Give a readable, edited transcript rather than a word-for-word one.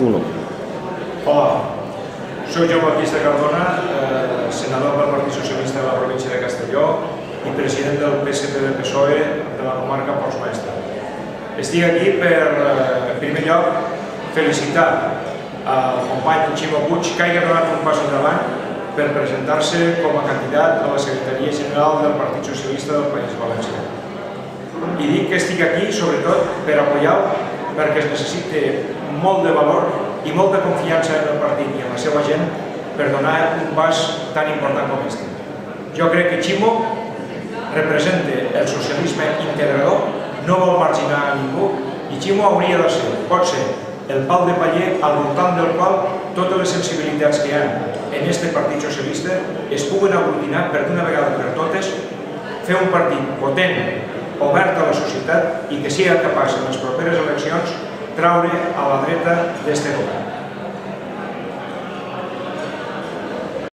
1. Hola, soy Joan Baptista Cardona, senador del Partit Socialista de la província de Castelló i president del PSP del PSOE de la comarca Ports Maestre. Estic aquí per, en primer lloc, felicitar el company Ximo Puig que hagi donat un pas endavant per presentar-se com a candidat a la Secretaria General del Partit Socialista del País Valencià. I dic que estic aquí, sobretot, per apoyar-lo, perquè es necessita molt de valor i molta confiança en el partit i en la seva gent per donar un pas tan important com aquest. Jo crec que Ximo representa el socialisme integrador, no vol marginar a ningú, i Ximo hauria de ser, pot ser, el pal de paller al voltant del qual totes les sensibilitats que hi ha en aquest partit socialista es puguen aglutinar per d'una vegada per totes fer un partit potent, obert a la societat i que sigui capaç en les properes eleccions traure a la dreta d'este govern.